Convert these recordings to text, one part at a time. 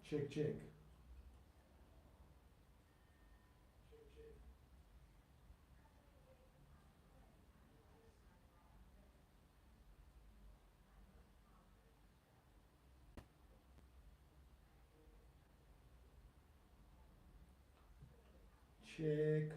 Check, check. Check.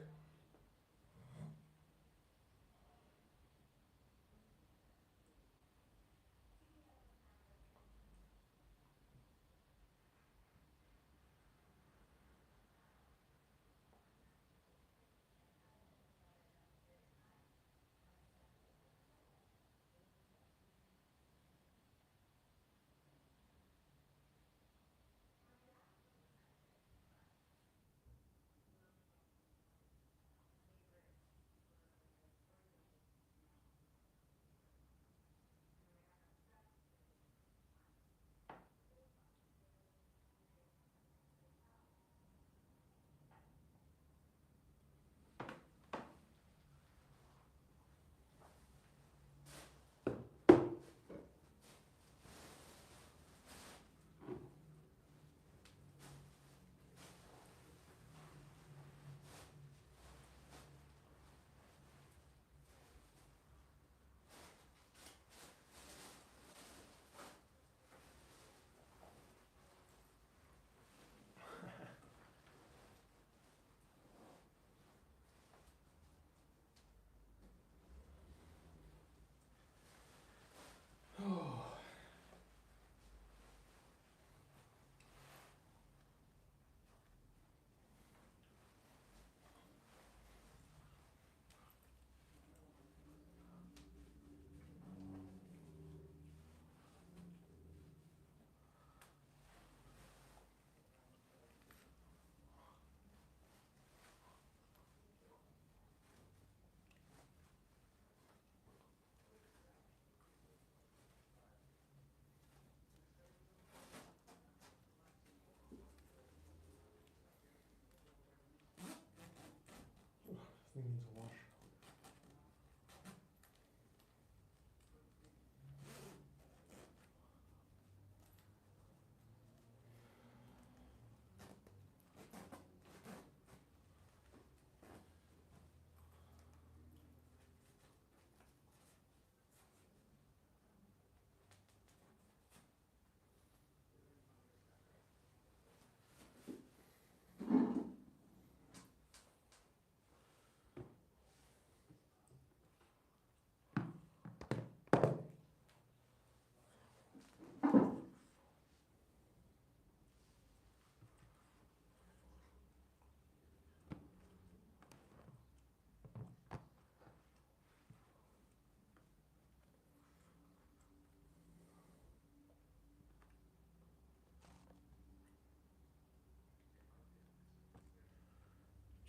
Thing needs a wash.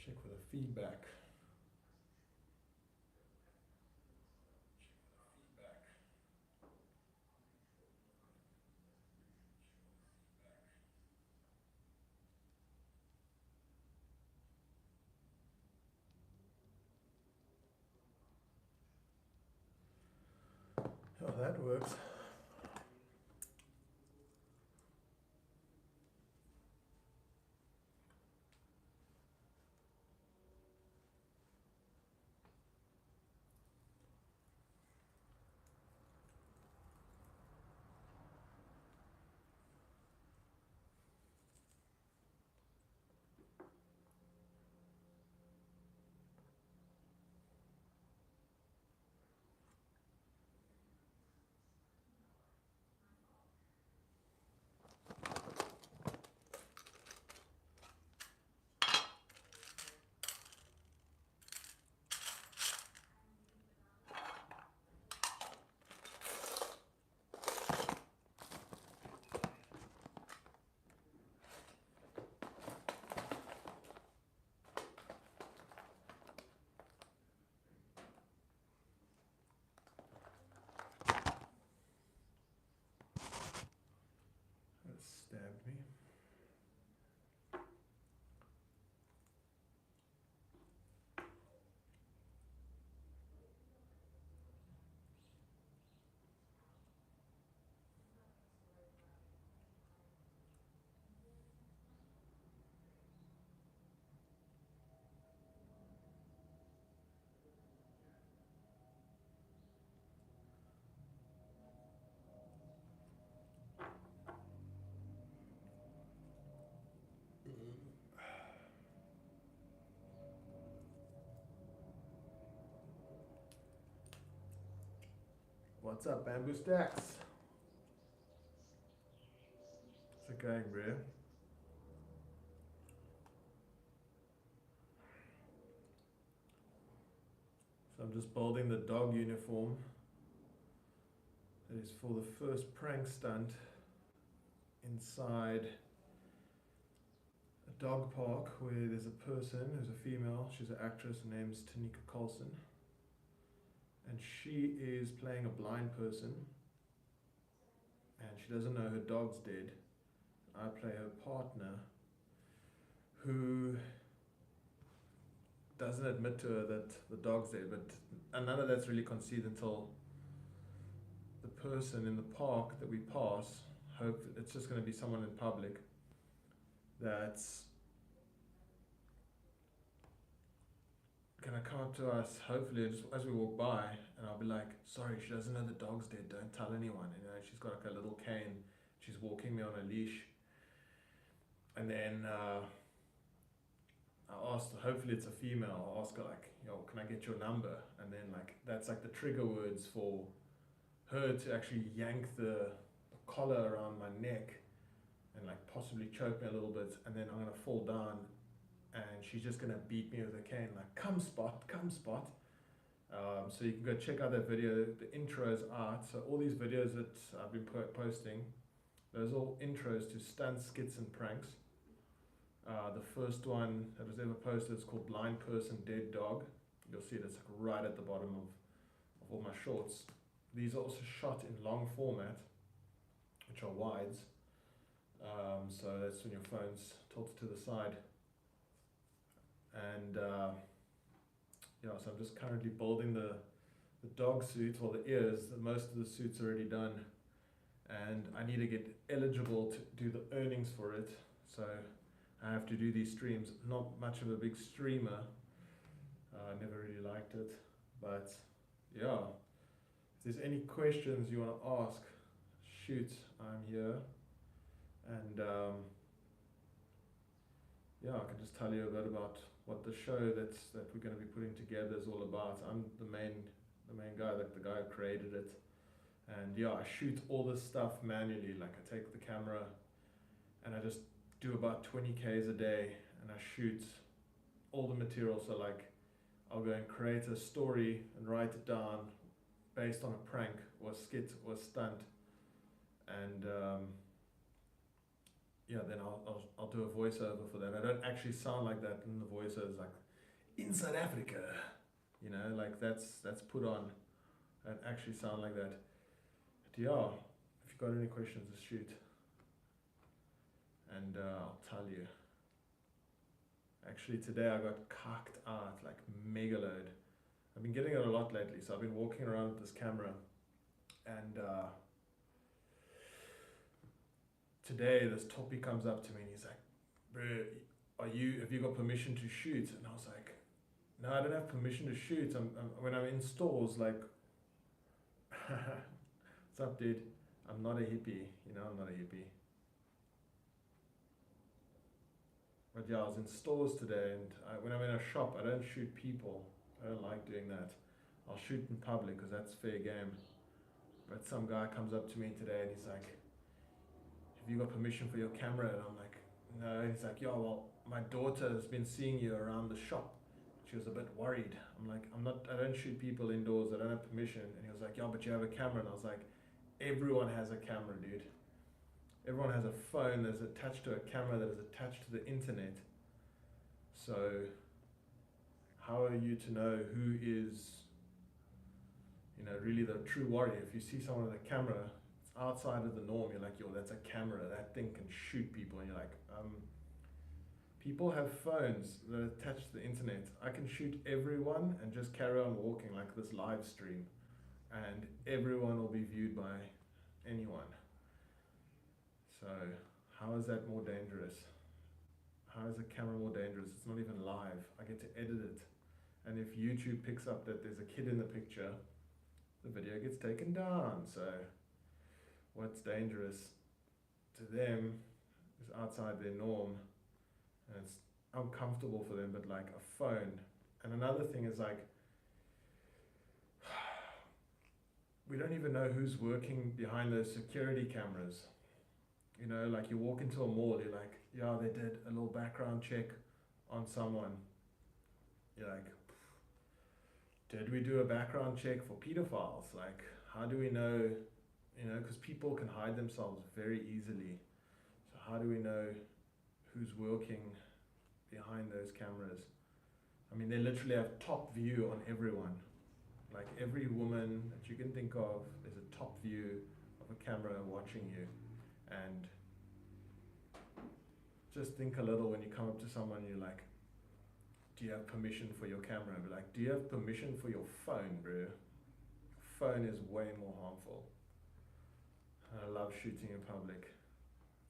Check for the feedback. Oh, that works. What's up, Bamboo Stacks? How's it going, bro? So I'm just building the dog uniform. That is for the first prank stunt inside a dog park where there's a person who's a female. She's an actress. Her name's Tanika Carlson. And she is playing a blind person. And she doesn't know her dog's dead. I play her partner who doesn't admit to her that the dog's dead, but none of that's really conceived until the person in the park that we pass, hope it's just going to be someone in public that's going to come up to us, hopefully just as we walk by, and I'll be like, sorry, she doesn't know the dog's dead, don't tell anyone. You know, she's got like a little cane, she's walking me on a leash. And then I asked, hopefully it's a female, I'll ask her like, yo, can I get your number? And then like, that's like the trigger words for her to actually yank the collar around my neck and like possibly choke me a little bit, and then I'm gonna fall down and she's just gonna beat me with a cane like, come Spot, come Spot. So you can go check out that video, the intro's out. So all these videos that I've been posting, those are all intros to stunts, skits and pranks. The first one that was ever posted is called Blind Person, Dead Dog. You'll see it, it's like right at the bottom of all my shorts. These are also shot in long format, which are wides. So that's when your phone's tilted to the side. And yeah, so I'm just currently building the dog suit, or the ears. Most of the suit's already done. And I need to get eligible to do the earnings for it. So I have to do these streams. Not much of a big streamer. I never really liked it. But yeah, if there's any questions you want to ask, shoot, I'm here. And yeah, I can just tell you a bit about what the show that we're going to be putting together is all about. I'm the main guy, like the guy who created it. And yeah, I shoot all this stuff manually. Like I take the camera and I just do about 20 Ks a day, and I shoot all the material. So like I'll go and create a story and write it down based on a prank or a skit or a stunt, and yeah, then I'll do a voiceover for that. I don't actually sound like that in the voiceover. It's like in South Africa, you know, like that's put on. I don't actually sound like that. But yeah, if you've got any questions, just shoot, and I'll tell you. Actually, today I got cocked out, like mega load. I've been getting it a lot lately, so I've been walking around with this camera, and today this toppy comes up to me and he's like, bro, have you got permission to shoot? And I was like, no, I don't have permission to shoot. When I'm in stores, like, what's up, dude? I'm not a hippie, you know, I'm not a hippie. But yeah, I was in stores today, and when I'm in a shop, I don't shoot people. I don't like doing that. I'll shoot in public because that's fair game. But some guy comes up to me today and he's like, have you got permission for your camera? And I'm like, no. And he's like, yo, well, my daughter has been seeing you around the shop. She was a bit worried. I'm like, I don't shoot people indoors. I don't have permission. And he was like, yeah, but you have a camera. And I was like, everyone has a camera, dude. Everyone has a phone that's attached to a camera that is attached to the internet. So how are you to know who is, you know, really the true warrior? If you see someone with a camera, it's outside of the norm. You're like, yo, that's a camera. That thing can shoot people. And you're like, people have phones that are attached to the internet. I can shoot everyone and just carry on walking like this live stream, and everyone will be viewed by anyone. So how is that more dangerous? How is a camera more dangerous? It's not even live. I get to edit it. And if YouTube picks up that there's a kid in the picture, the video gets taken down. So what's dangerous to them is outside their norm, and it's uncomfortable for them. But like a phone. And another thing is like, we don't even know who's working behind those security cameras. You know, like you walk into a mall, you're like, yeah, they did a little background check on someone. You're like, did we do a background check for pedophiles? Like, how do we know, you know, because people can hide themselves very easily. So how do we know who's working behind those cameras? I mean, they literally have top view on everyone. Like every woman that you can think of, there's a top view of a camera watching you. And just think a little when you come up to someone, you're like, do you have permission for your camera? Be like, do you have permission for your phone, bro? Phone is way more harmful. I love shooting in public.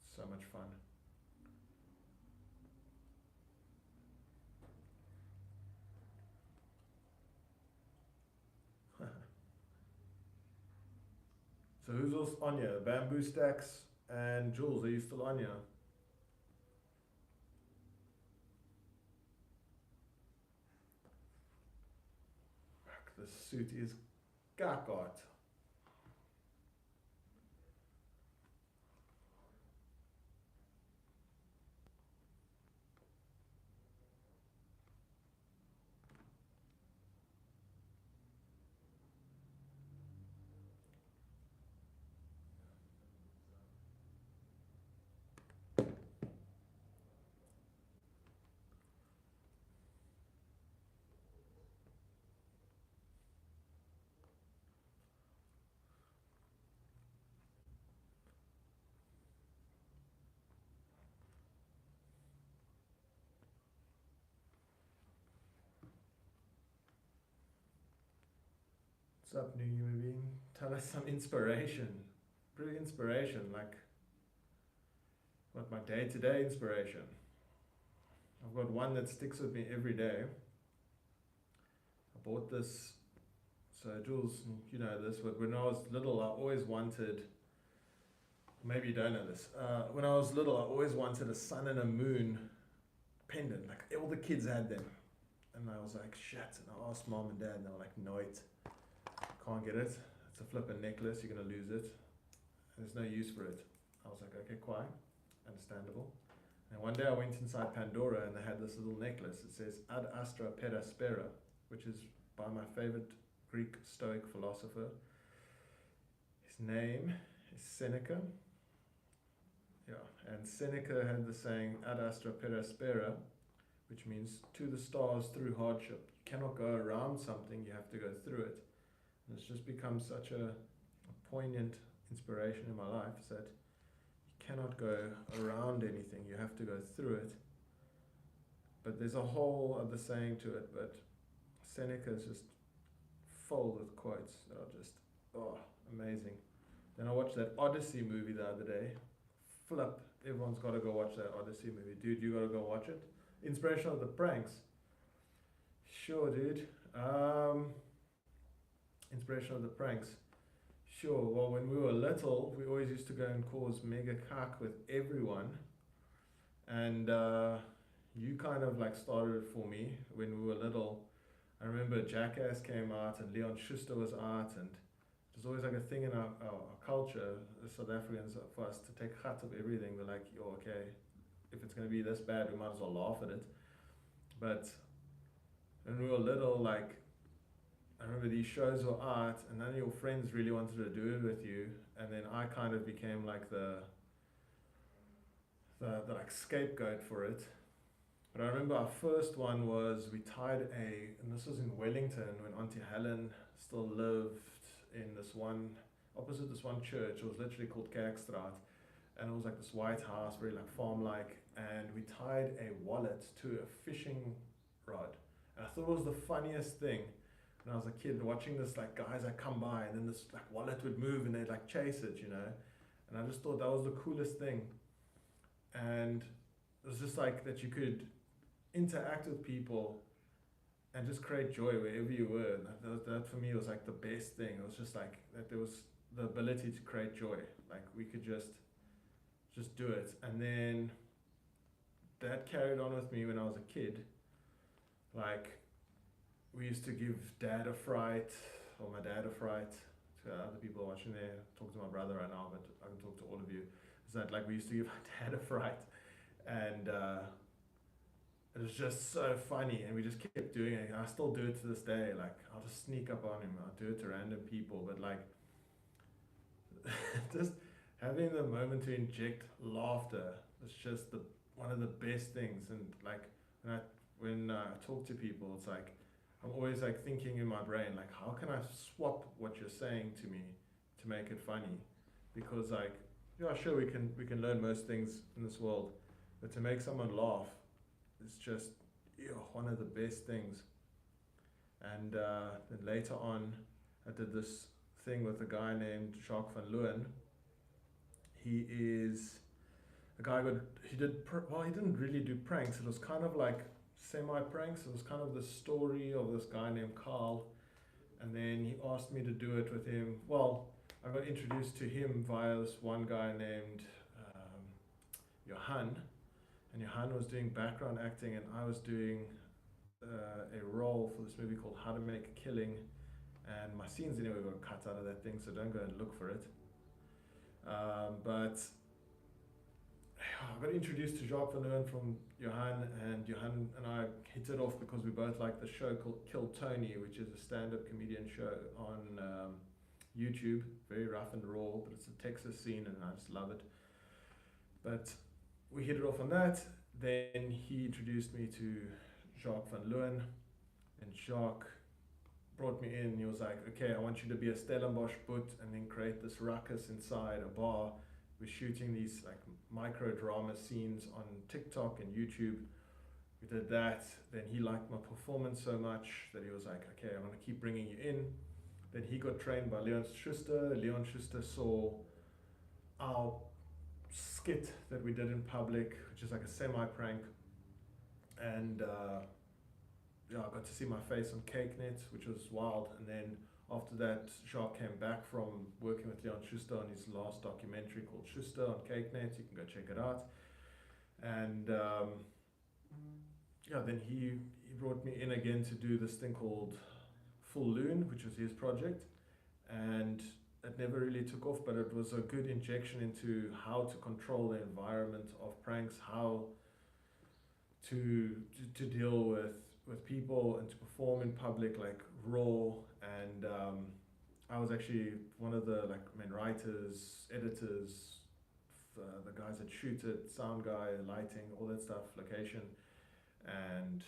It's so much fun. So who's else on here? Bamboo Stacks and Jules, are you still on here? The suit is gagot. What's up, new human being? Tell us some inspiration. Pretty inspiration, like what my day-to-day inspiration. I've got one that sticks with me every day. I bought this, so Jules, you know this, but when I was little, I always wanted, maybe you don't know this, when I was little, I always wanted a sun and a moon pendant, like all the kids had them. And I was like, shit, and I asked mom and dad, and they were like, no, it can't get it. It's a flippin' necklace, you're gonna lose it. There's no use for it. I was like, okay, quiet, understandable. And one day I went inside Pandora and they had this little necklace. It says Ad Astra Per Aspera, which is by my favorite Greek Stoic philosopher. His name is Seneca. Yeah, and Seneca had the saying Ad Astra Per Aspera, which means to the stars through hardship. You cannot go around something, you have to go through it. And it's just become such a poignant inspiration in my life, is that you cannot go around anything, you have to go through it. But there's a whole other saying to it, but Seneca is just full with quotes that are just, oh, amazing. Then I watched that Odyssey movie the other day. Flip, everyone's got to go watch that Odyssey movie. Dude, you got to go watch it. Inspiration of the pranks. Sure, dude. Inspiration of the pranks. Sure, well, when we were little, we always used to go and cause mega cack with everyone. And you kind of like started it for me when we were little. I remember Jackass came out and Leon Schuster was out, and it was always like a thing in our culture, as South Africans, for us to take cut of everything. We're like, yo, okay, if it's going to be this bad, we might as well laugh at it. But when we were little, like, I remember these shows were out and none of your friends really wanted to do it with you, and then I kind of became like the like scapegoat for it. But I remember our first one was we tied and this was in Wellington when Auntie Helen still lived in this one, opposite this one church. It was literally called Kerkstraat, and it was like this white house, very like farm-like, and we tied a wallet to a fishing rod. And I thought it was the funniest thing when I was a kid, watching this, like guys that come by and then this like wallet would move and they'd like chase it, you know. And I just thought that was the coolest thing. And it was just like that you could interact with people and just create joy wherever you were. That for me was like the best thing. It was just like that there was the ability to create joy. Like we could just do it. And then that carried on with me when I was a kid. Like we used to give dad a fright, or my dad a fright, to other people watching there, talk to my brother right now, but I can talk to all of you, is that like we used to give my dad a fright, and it was just so funny, and we just kept doing it. And I still do it to this day. Like I'll just sneak up on him. I'll do it to random people, but like just having the moment to inject laughter is just the one of the best things. And like when I talk to people, it's like I'm always like thinking in my brain, like how can I swap what you're saying to me to make it funny? Because like yeah, sure we can learn most things in this world, but to make someone laugh is just one of the best things. And then later on, I did this thing with a guy named Jacques van Leeuwen. He is a guy who well, he didn't really do pranks. It was kind of like semi-pranks. It was kind of the story of this guy named Carl, and then he asked me to do it with him. Well, I got introduced to him via this one guy named Johan, and Johan was doing background acting, and I was doing a role for this movie called How to Make a Killing, and my scenes anyway were cut out of that thing, so don't go and look for it. But I got introduced to Jacques van Leeuwen from Johan, and Johan and I hit it off because we both like the show called Kill Tony, which is a stand-up comedian show on YouTube. Very rough and raw, but it's a Texas scene, and I just love it. But we hit it off on that. Then he introduced me to Jacques van Leeuwen, and Jacques brought me in. He was like, okay, I want you to be a Stellenbosch boot and then create this ruckus inside a bar. We're shooting these like micro drama scenes on TikTok and YouTube. We did that. Then he liked my performance so much that he was like, okay, I'm going to keep bringing you in. Then he got trained by Leon Schuster. Leon Schuster saw our skit that we did in public, which is like a semi-prank. And yeah, I got to see my face on CakeNet, which was wild. And then after that, Jacques came back from working with Leon Schuster on his last documentary called Schuster on CakeNet. You can go check it out. And yeah, then he brought me in again to do this thing called Full Loon, which was his project. And it never really took off, but it was a good injection into how to control the environment of pranks, how to deal with people and to perform in public like raw. And I was actually one of the like main writers, editors, the guys that shoot it, sound guy, lighting, all that stuff, location. And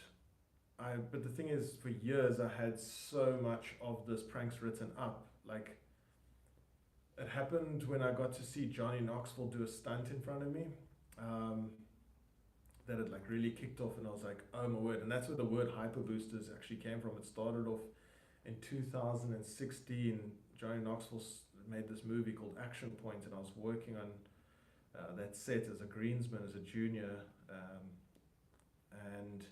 but the thing is, for years I had so much of this pranks written up. Like it happened when I got to see Johnny Knoxville do a stunt in front of me. That it like really kicked off, and I was like, oh my word. And that's where the word Hyperboosters actually came from. It started off in 2016. Johnny Knoxville made this movie called Action Point, and I was working on that set as a greensman, as a junior. And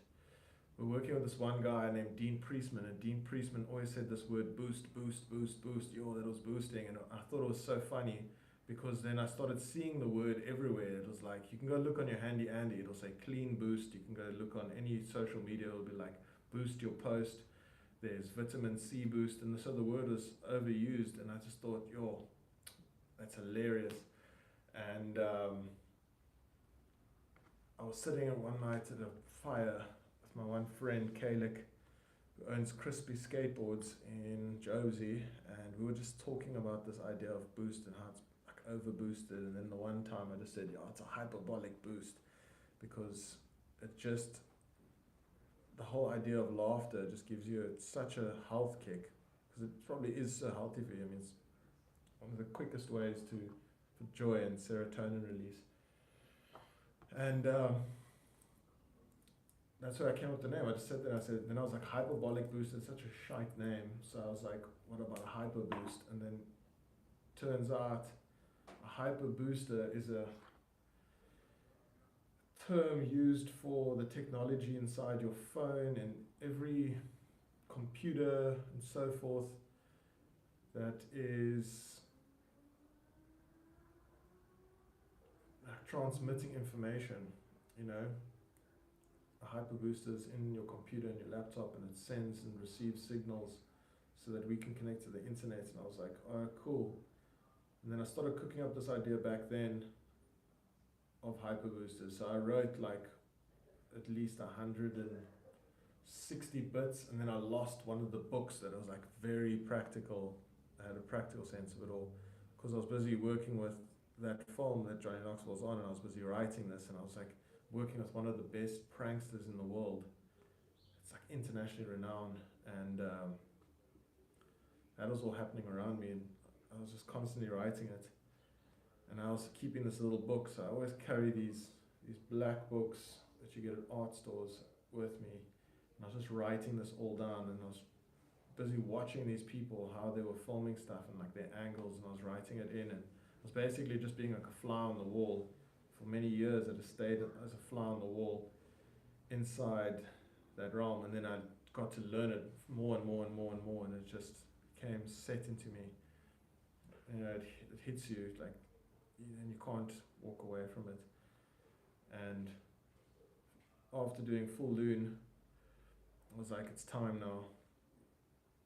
we're working with this one guy named Dean Priestman, and Dean Priestman always said this word boost, boost, boost, boost. Yo, that was boosting. And I thought it was so funny, because then I started seeing the word everywhere. It was like, you can go look on your handy Andy, it'll say clean boost. You can go look on any social media, it'll be like boost your post. There's vitamin C boost, and so the word was overused, and I just thought, yo, that's hilarious. And I was sitting one night at a fire with my one friend, Kalik, who owns Crispy Skateboards in Josie, and we were just talking about this idea of boost and how it's over boosted. And then the one time I just said, yeah, it's a hyperbolic boost, because it just, the whole idea of laughter just gives you such a health kick, because it probably is so healthy for you. I mean, it's one of the quickest ways for joy and serotonin release. And that's where I came up with the name. I just said that, then I was like, hyperbolic boost is such a shite name. So I was like, what about a hyper boost? And then turns out a hyper booster is a term used for the technology inside your phone and every computer and so forth that is transmitting information. You know, a hyperbooster is in your computer and your laptop, and it sends and receives signals so that we can connect to the internet. And I was like, oh, cool. And then I started cooking up this idea back then of Hyperboosters. So I wrote like at least 160 bits, and then I lost one of the books that was like very practical. I had a practical sense of it all because I was busy working with that film that Johnny Knoxville was on, and I was busy writing this, and I was like working with one of the best pranksters in the world. It's like internationally renowned, and that was all happening around me, and I was just constantly writing it. And I was keeping this little book, so I always carry these black books that you get at art stores with me. And I was just writing this all down, and I was busy watching these people, how they were filming stuff and like their angles, and I was writing it in, and I was basically just being like a fly on the wall. For many years I just stayed as a fly on the wall inside that realm, and then I got to learn it more and more and more and more, and it just came set into me. You know, it hits you like, and you can't walk away from it. And after doing Full Loon, I was like, it's time now.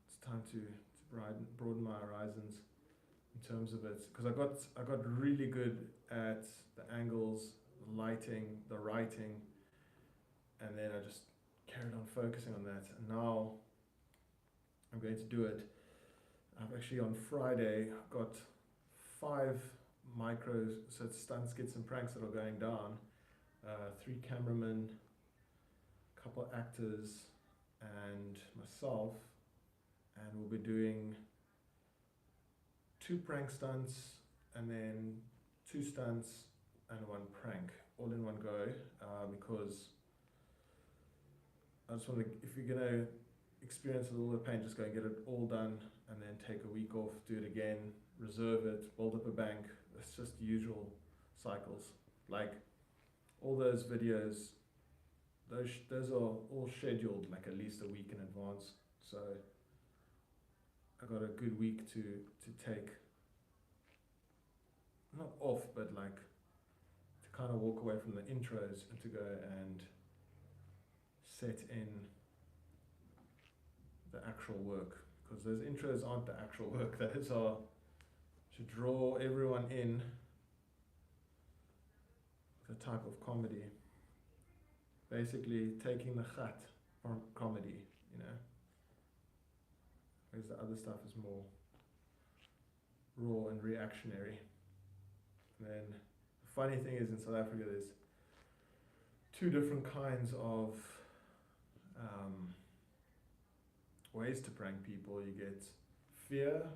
It's time to broaden my horizons in terms of it, because I got really good at the angles, the lighting, the writing, and then I just carried on focusing on that. And now I'm going to do it. I've actually on Friday got 5 micro stunt skits and pranks that are going down. 3 cameramen, a couple actors, and myself, and we'll be doing 2 prank stunts and then 2 stunts and 1 prank all in one go, because I just want to, if you're gonna experience a little bit of pain, just go and get it all done and then take a week off, do it again, reserve it, build up a bank. It's just the usual cycles. Like all those videos, those are all scheduled like at least a week in advance. So I got a good week to take, not off, but like to kind of walk away from the intros and to go and set in the actual work, because those intros aren't the actual work. Those are to draw everyone in the type of comedy, basically taking the khat from comedy, you know, whereas the other stuff is more raw and reactionary. And then the funny thing is, in South Africa there's 2 different kinds of ways to prank people. You get fear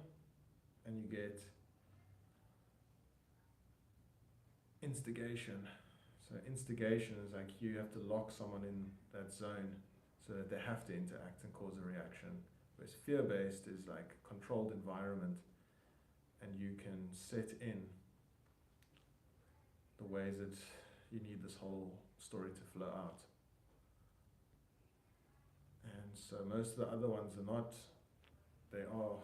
and you get instigation. So instigation is like you have to lock someone in that zone so that they have to interact and cause a reaction. Whereas fear-based is like controlled environment, and you can set in the ways that you need this whole story to flow out. And so most of the other ones are not, they are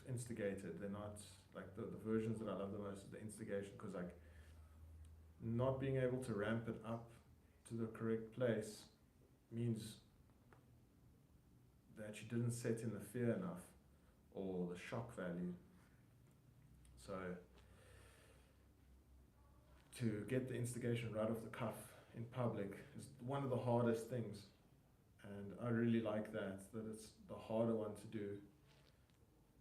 instigated. They're not like the versions that I love the most is the instigation, because like not being able to ramp it up to the correct place means that you didn't set in the fear enough or the shock value. So to get the instigation right off the cuff in public is one of the hardest things. And I really like that it's the harder one to do,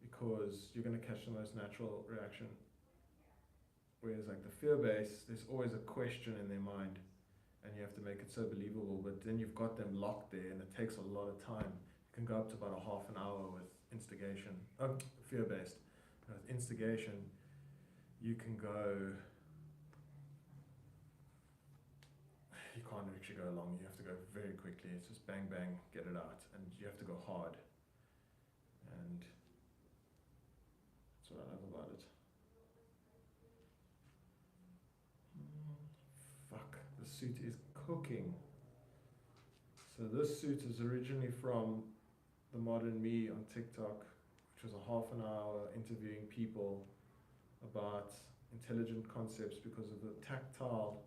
because you're going to catch the most natural reaction. Whereas like the fear-based, there's always a question in their mind and you have to make it so believable, but then you've got them locked there and it takes a lot of time. It can go up to about a half an hour with instigation, fear-based. With instigation, you can go, you can't actually go long, you have to go very quickly. It's just bang bang, get it out, and you have to go hard. And that's what I love about it. Fuck, the suit is cooking. So this suit is originally from The Modern Me on TikTok, which was a half an hour interviewing people about intelligent concepts because of the tactile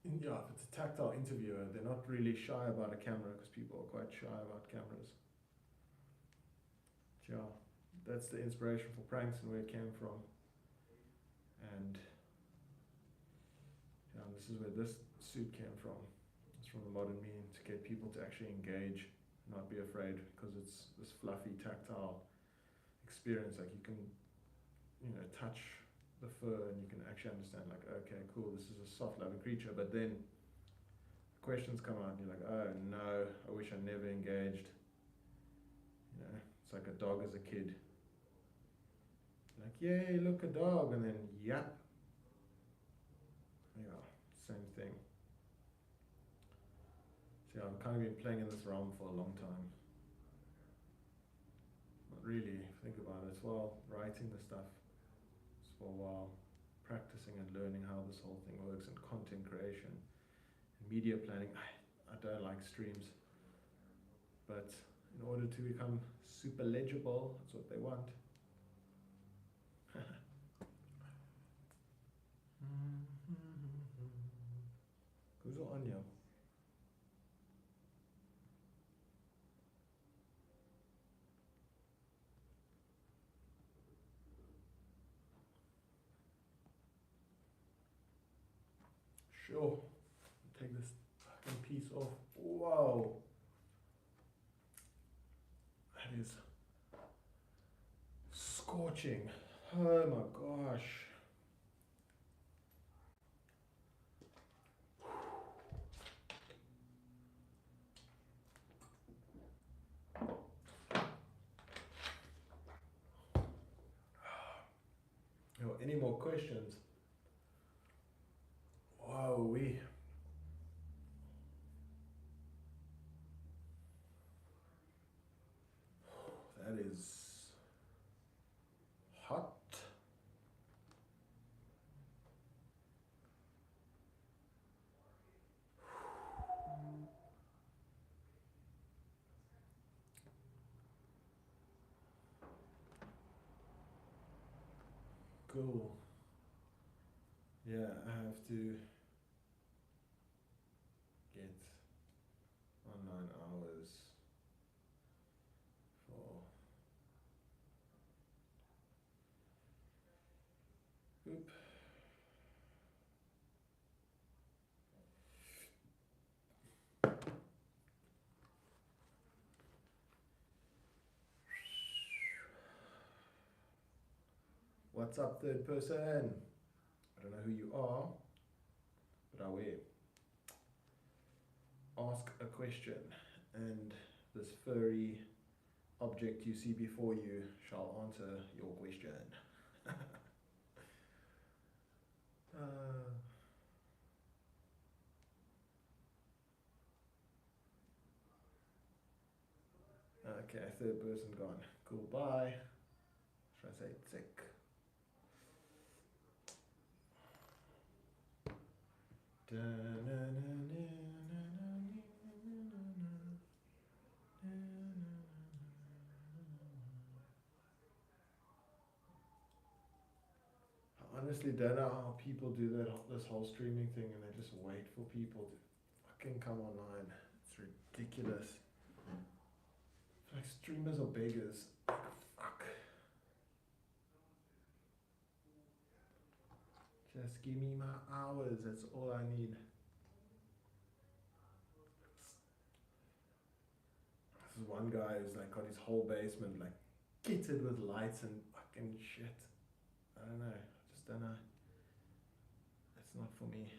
Yeah, if it's a tactile interviewer, they're not really shy about a camera because people are quite shy about cameras. Yeah, that's the inspiration for pranks and where it came from. And yeah, this is where this suit came from. It's from the modern me to get people to actually engage, not be afraid, because it's this fluffy, tactile experience. Like you can, touch the fur and you can actually understand. Like, okay, cool, this is a soft, loving creature. But then questions come out, and you're like, oh no, I wish I never engaged. It's like a dog as a kid. Like, yay, look, a dog, and then, yep, yeah, same thing. So yeah, I've kind of been playing in this realm for a long time. Not really, if you think about it. It's while writing the stuff, it's for a while practicing and learning how this whole thing works, and content creation and media planning. I don't like streams, but in order to become super legible, that's what they want. Who's on you? Sure. Take this fucking piece off. Whoa. That is scorching. Oh my gosh. Any more questions? Whoa, that is hot. Cool. Yeah, I have to get online hours for. Oop. What's up, third person? I don't know who you are, but I will. Ask a question, and this furry object you see before you shall answer your question. Okay, third person gone. Cool, bye. Should I say tick? I honestly don't know how people do this whole streaming thing, and they just wait for people to fucking come online. It's ridiculous. Like, streamers are beggars. Fuck. Just give me my hours. That's all I need. This is one guy who's like got his whole basement like kitted with lights and fucking shit. I don't know. I just don't know. It's not for me.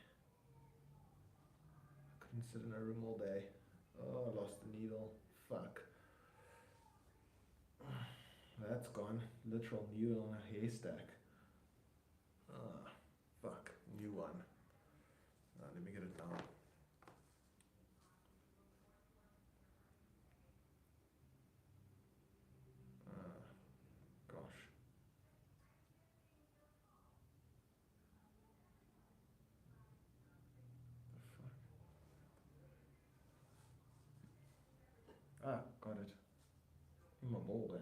I couldn't sit in a room all day. Oh, I lost the needle. Fuck. That's gone. Literal needle in a haystack. Ah, fuck. New one. Let me get it down. Gosh. The fuck? Got it. In my ball bag.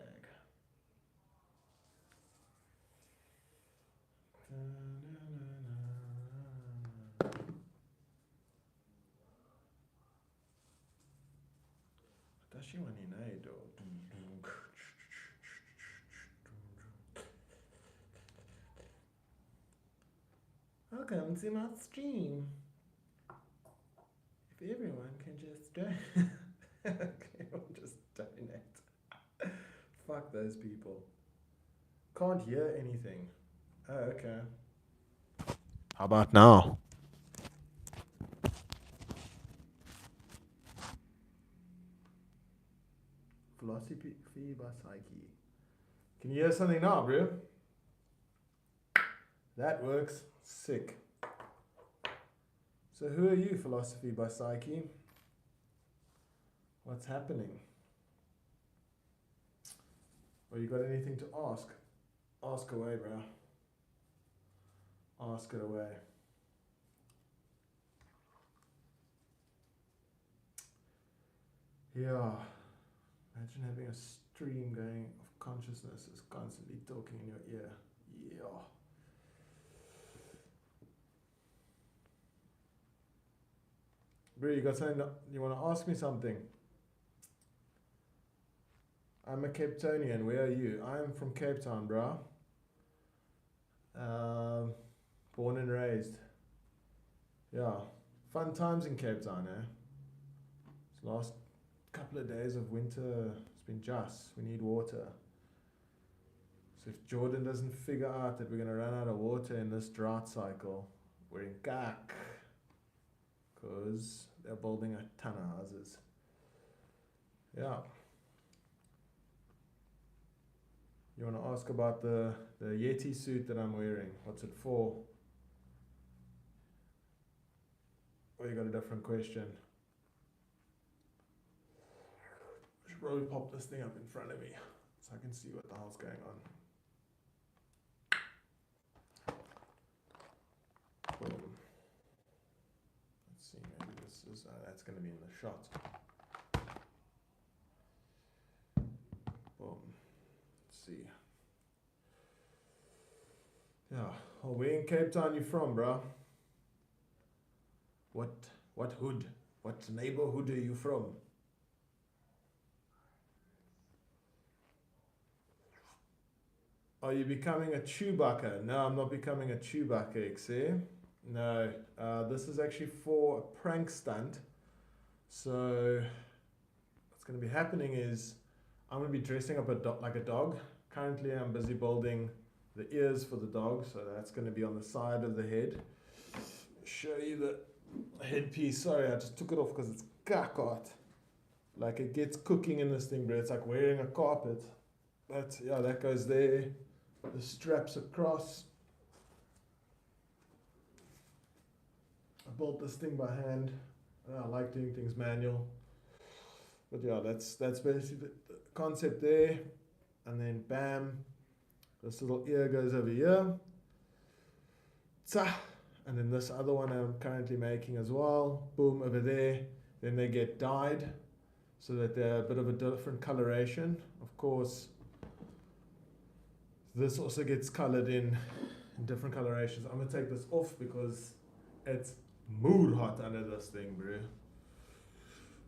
welcome to my stream. If everyone can just donate. Okay, I'll just donate. Fuck those people. Can't hear anything. Oh, okay. How about now? Philosophy by Psyche. Can you hear something now, bro? That works. Sick. So who are you, Philosophy by Psyche? What's happening? Or you got anything to ask? Ask away, bro. Ask it away. Yeah. Imagine having a stream going of consciousness is constantly talking in your ear. Yeah. Bro, you got something? You want to ask me something? I'm a Cape Townian. Where are you? I'm from Cape Town, bro. Born and raised. Yeah. Fun times in Cape Town, eh? This last couple of days of winter, it's been just. We need water. So if Jordan doesn't figure out that we're going to run out of water in this drought cycle, we're in cack. Because they're building a ton of houses. Yeah. You want to ask about the Yeti suit that I'm wearing? What's it for? Or you got a different question? I should probably pop this thing up in front of me so I can see what the hell's going on. Boom. Let's see, maybe this is, that's going to be in the shot. Boom. Let's see. Yeah, well, where in Cape Town you from, bro? What hood? What neighborhood are you from? Are you becoming a Chewbacca? No, I'm not becoming a Chewbacca, XE. No, this is actually for a prank stunt. So what's going to be happening is I'm going to be dressing up like a dog. Currently I'm busy building the ears for the dog, so that's going to be on the side of the head. Show you the headpiece. Sorry, I just took it off because it's hot. Like it gets cooking in this thing, bro. It's like wearing a carpet. But yeah, that goes there. The straps across. I built this thing by hand. I like doing things manual. But yeah, that's basically the concept there. And then bam, this little ear goes over here. Tsa! And then this other one I'm currently making as well. Boom, over there. Then they get dyed so that they're a bit of a different coloration. Of course, this also gets colored in different colorations. I'm going to take this off because it's mood hot under this thing, bro.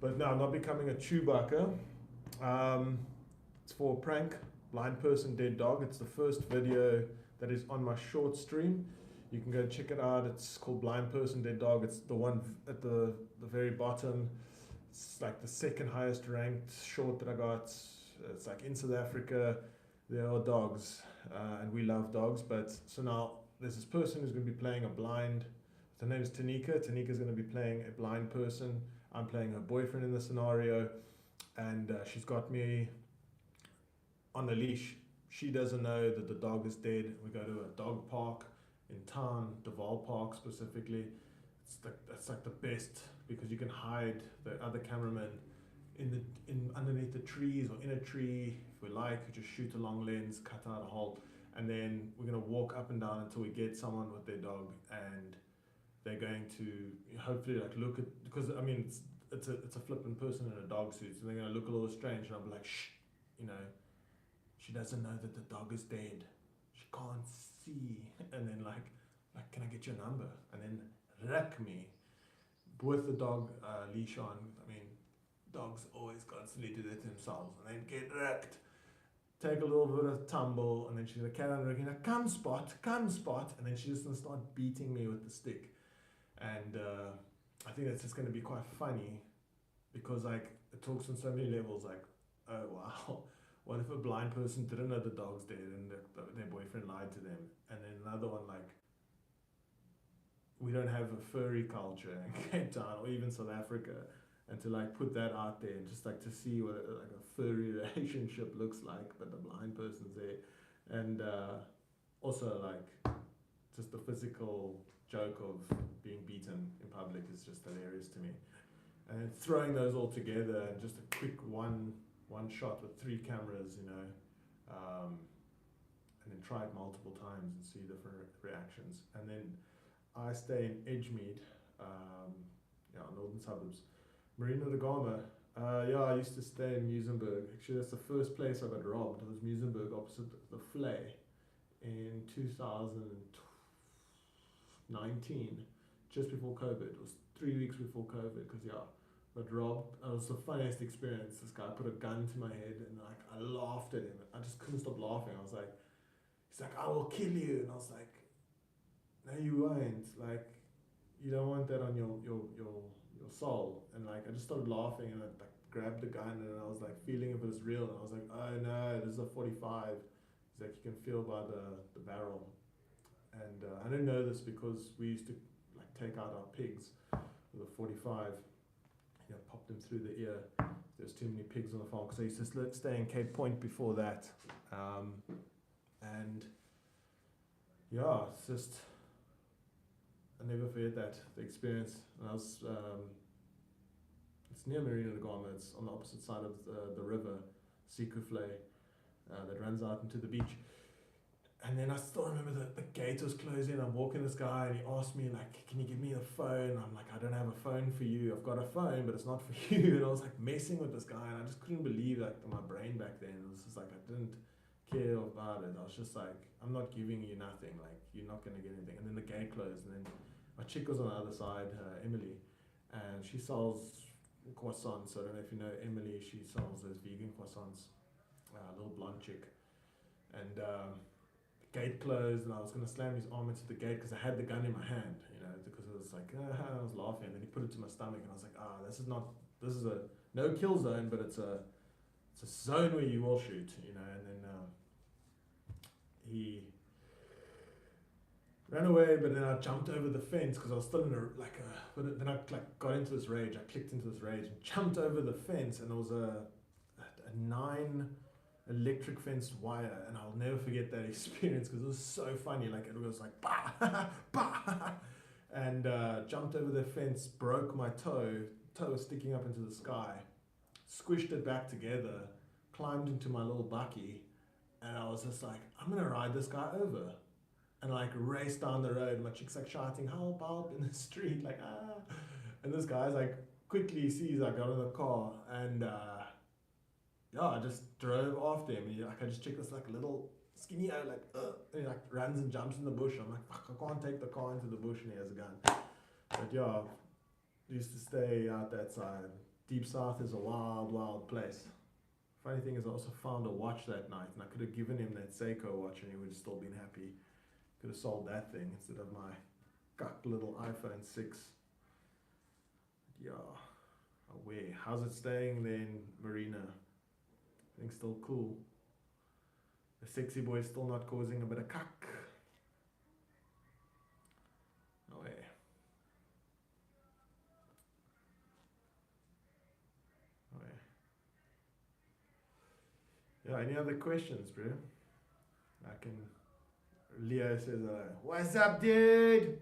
But no, I'm not becoming a Chewbacca. It's for a prank. Blind person, dead dog. It's the first video that is on my short stream. You can go check it out. It's called Blind Person, Dead Dog. It's the one at the very bottom. It's like the second highest ranked short that I got. It's like in South Africa, there are dogs, and we love dogs. But so now there's this person who's going to be playing a blind. Her name is Tanika. Tanika's going to be playing a blind person. I'm playing her boyfriend in the scenario, and she's got me on a leash. She doesn't know that the dog is dead. We go to a dog park in town, Duval Park specifically. That's like the best because you can hide the other cameraman in underneath the trees or in a tree. If we like, we just shoot a long lens, cut out a hole, and then we're gonna walk up and down until we get someone with their dog, and they're going to hopefully like look at, because I mean it's a flippant person in a dog suit, so they're gonna look a little strange, and I'm like, shh, you know, she doesn't know that the dog is dead. She can't see. And then like, can I get your number? And then wreck me with the dog leash on. I mean, dogs always constantly do that to themselves and then get wrecked. take a little bit of tumble, and then she's gonna carry on looking like, come Spot, and then she's just gonna start beating me with the stick. And I think that's just gonna be quite funny, because like it talks on so many levels, like, oh wow, what if a blind person didn't know the dog's dead and their boyfriend lied to them? And then another one, like, we don't have a furry culture in Cape Town or even South Africa, and to like put that out there and just like to see what like a furry relationship looks like, but the blind person's there. And also like just the physical joke of being beaten in public is just hilarious to me. And throwing those all together and just a quick one shot with 3 cameras, you know, and then try it multiple times and see different reactions. And then I stay in Edgemead, northern suburbs. Marina de Gama, I used to stay in Muizenberg. Actually, that's the first place I got robbed. It was Muizenberg opposite the Flay in 2019, just before COVID. It was 3 weeks before COVID, because got robbed. It was the funniest experience. This guy put a gun to my head, and like I laughed at him. I just couldn't stop laughing. I was like, he's like, I will kill you, and I was like, no, you won't. Like, you don't want that on your soul. And like, I just started laughing, and I like grabbed the gun, and I was like feeling if it was real, and I was like, oh no, this is a 45. He's like, you can feel by the barrel. And I didn't know this because we used to like take out our pigs with a 45. Pop them through the ear. There's too many pigs on the farm, because I used to stay in Cape Point before that. And yeah, it's just, I never forget that, the experience. And I was, it's near Marina de Gama, it's on the opposite side of the river, Sikufle, that runs out into the beach. And then I still remember the gate was closing. I'm walking this guy, and he asked me like, can you give me a phone? I'm like, I don't have a phone for you. I've got a phone, but it's not for you. And I was like messing with this guy, and I just couldn't believe like my brain back then. It was just like, I didn't care about it. I was just like, I'm not giving you nothing. Like, you're not going to get anything. And then the gate closed, and then my chick was on the other side, Emily, and she sells croissants. I don't know if you know Emily. She sells those vegan croissants, little blonde chick. And gate closed, and I was going to slam his arm into the gate because I had the gun in my hand, you know, because it was like, I was laughing, and then he put it to my stomach, and I was like, this is a no kill zone, but it's a zone where you will shoot, you know. And then he ran away, but then I jumped over the fence because I was still in but then I like got into this rage. I clicked into this rage and jumped over the fence, and it was a 9 electric fence wire, and I'll never forget that experience because it was so funny. Like, it was like bah, bah, and jumped over the fence, broke my toe was sticking up into the sky, squished it back together, climbed into my little bucky, and I was just like, I'm gonna ride this guy over, and like race down the road. My chick's like shouting help in the street, like and this guy's like quickly sees I got in the car, and I just drove after him. I just checked this like little skinny and he like runs and jumps in the bush. I'm like, fuck, I can't take the car into the bush, and he has a gun. But used to stay out that side. Deep South is a wild, wild place. Funny thing is, I also found a watch that night, and I could have given him that Seiko watch, and he would have still been happy. Could have sold that thing instead of my cuck little iPhone 6. Away. How's it staying then, Marina? I think still cool. The sexy boy is still not causing a bit of cuck. Away. Yeah, any other questions, bro? Leo says, what's up, dude?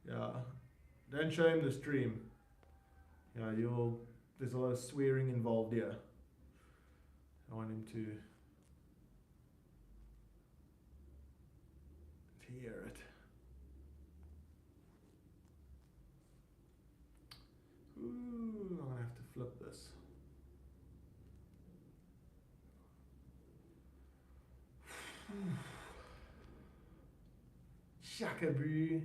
Yeah, don't show him the stream. Yeah, there's a lot of swearing involved here. I want him to hear it. Ooh, I'm gonna have to flip this. Shaka boo.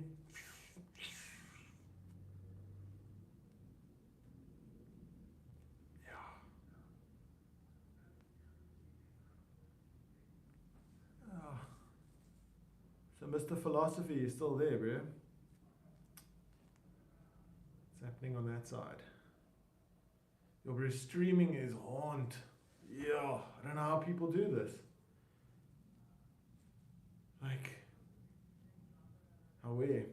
Mr. Philosophy is still there, bro. What's happening on that side? Yo, bro, streaming is haunt. Yeah, I don't know how people do this. Like, how weird.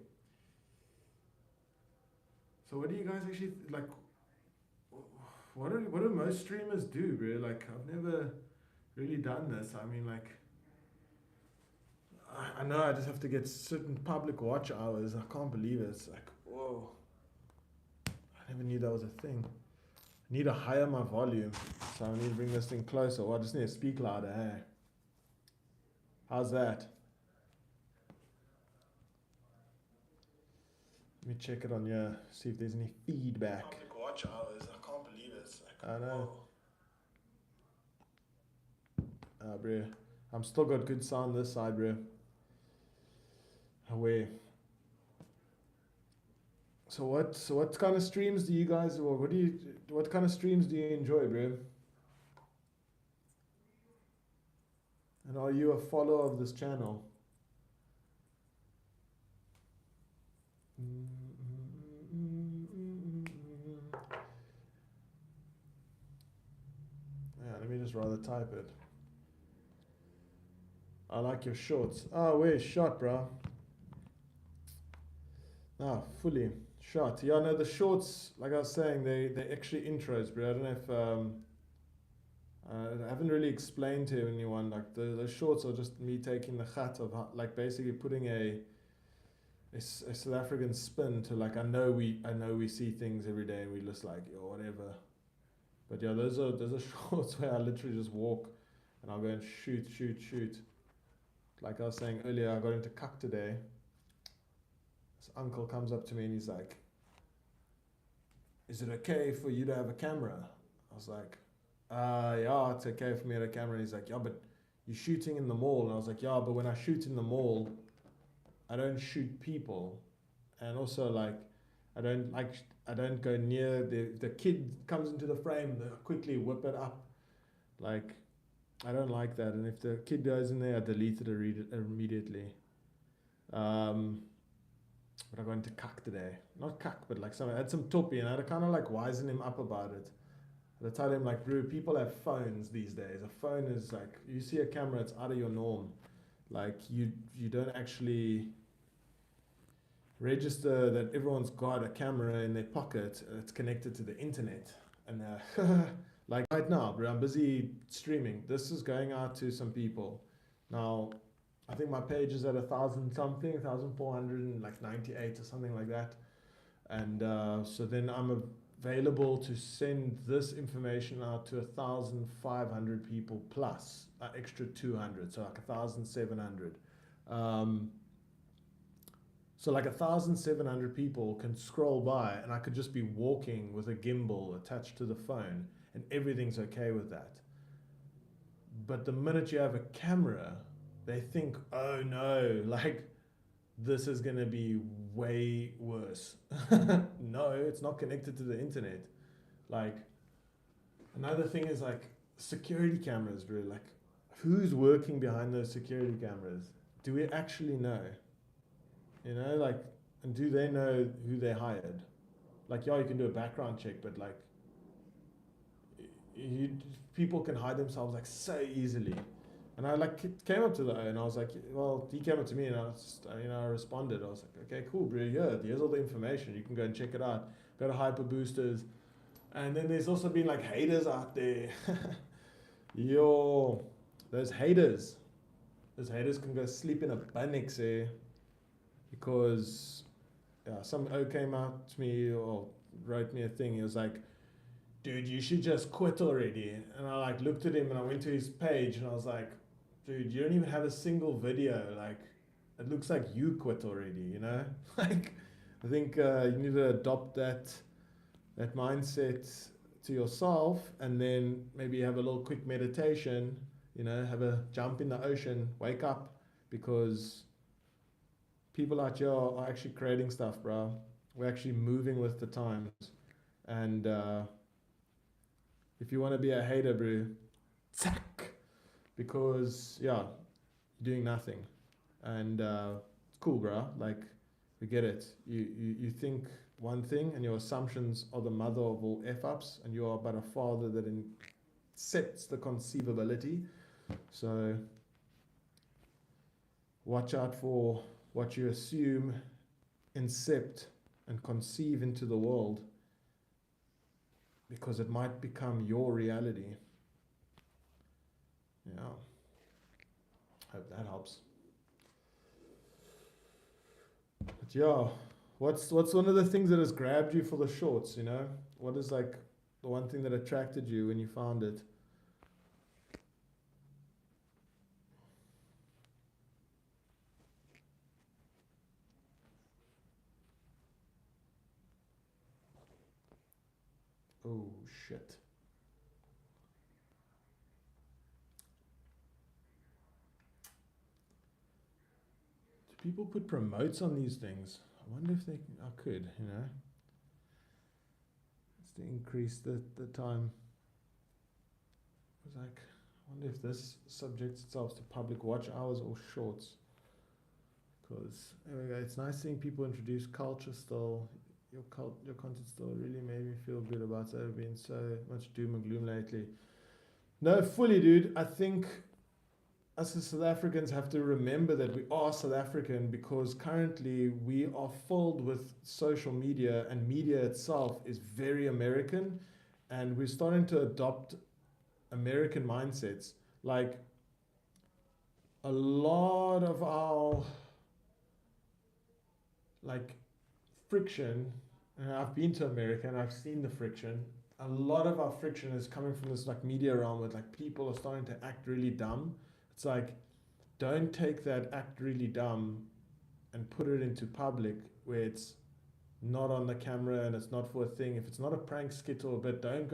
So what do you guys actually like? What do most streamers do, bro? Like, I've never really done this. I mean, like, I know I just have to get certain public watch hours. I can't believe it. It's like, whoa. I never knew that was a thing. I need to higher my volume, so I need to bring this thing closer. Well, I just need to speak louder, hey? How's that? Let me check it on here, see if there's any feedback. Public watch hours, I can't believe it. It's like, I know. Bro, I'm still got good sound this side, bro. Away. So what kind of streams do you guys, or what kind of streams do you enjoy, bro? And are you a follower of this channel? Yeah, let me just rather type it. I like your shorts. Oh, wait, shot, bro. Ah, fully shot. Yeah, no, the shorts, like I was saying, they actually intros, bro. I don't know if I haven't really explained to anyone. Like the shorts are just me taking the khat of like basically putting a South African spin to like I know we see things every day and we just like or whatever. But yeah, those are shorts where I literally just walk and I'll go and shoot. Like I was saying earlier, I got into cuck today. This uncle comes up to me and he's like, "Is it okay for you to have a camera?" I was like, yeah, it's okay for me to have a camera. And he's like, "Yeah, but you're shooting in the mall." And I was like, "Yeah, but when I shoot in the mall, I don't shoot people. And also like, I don't go near the kid comes into the frame, they quickly whip it up. Like, I don't like that. And if the kid goes in there, I delete it immediately. But I got into cuck today. Not cuck, but like I had some toppy and I had to kind of like wisen him up about it. And I told him like, bro, people have phones these days. A phone is like, you see a camera, it's out of your norm. Like you don't actually register that everyone's got a camera in their pocket. It's connected to the internet. And like right now, bro, I'm busy streaming. This is going out to some people. Now, I think my page is at 1,000 something, 1,498 or something like that. And so then I'm available to send this information out to 1,500 people plus an extra 200, so like 1,700. So like 1,700 people can scroll by, and I could just be walking with a gimbal attached to the phone, and everything's okay with that. But the minute you have a camera, they think, oh no, like this is gonna be way worse. No, it's not connected to the internet. Like another thing is like security cameras, bro. Like who's working behind those security cameras? Do we actually know? You know, like, and do they know who they hired? Like, yeah, you can do a background check, but like, people can hide themselves like so easily. And I like came up to the and I was like, well, he came up to me and I was just, I responded. I was like, okay, cool, bro. Yeah, here's all the information. You can go and check it out. Go to Hyperboosters. And then there's also been like haters out there. Yo, those haters. Those haters can go sleep in a bannex, eh? Because some O came out to me or wrote me a thing. He was like, dude, you should just quit already. And I like looked at him and I went to his page and I was like, dude, you don't even have a single video. Like, it looks like you quit already, you know? Like, I think you need to adopt that mindset to yourself and then maybe have a little quick meditation, you know, have a jump in the ocean, wake up, because people out here are actually creating stuff, bro. We're actually moving with the times. And if you want to be a hater, bro, tack, because, yeah, you're doing nothing. And cool, bro. Like, we get it. You think one thing, and your assumptions are the mother of all f ups, and you are but a father that accepts the conceivability. So watch out for what you assume, incept, and conceive into the world, because it might become your reality. Yeah. Hope that helps. But yeah, what's one of the things that has grabbed you for the shorts? You know, what is like the one thing that attracted you when you found it? Oh shit! Do people put promotes on these things? I wonder if they. I could. You know, just to increase the time. It was like, I wonder if this subjects itself to public watch hours or shorts. Because anyway, it's nice seeing people introduce culture still. Your content still really made me feel good about it. There have been so much doom and gloom lately. No, fully, dude. I think us as South Africans have to remember that we are South African, because currently we are filled with social media, and media itself is very American, and we're starting to adopt American mindsets. Like, a lot of our like friction, and I've been to America and I've seen the friction. A lot of our friction is coming from this like media realm, where like people are starting to act really dumb. It's like, don't take that act really dumb and put it into public where it's not on the camera and it's not for a thing. If it's not a prank skit or a bit, don't go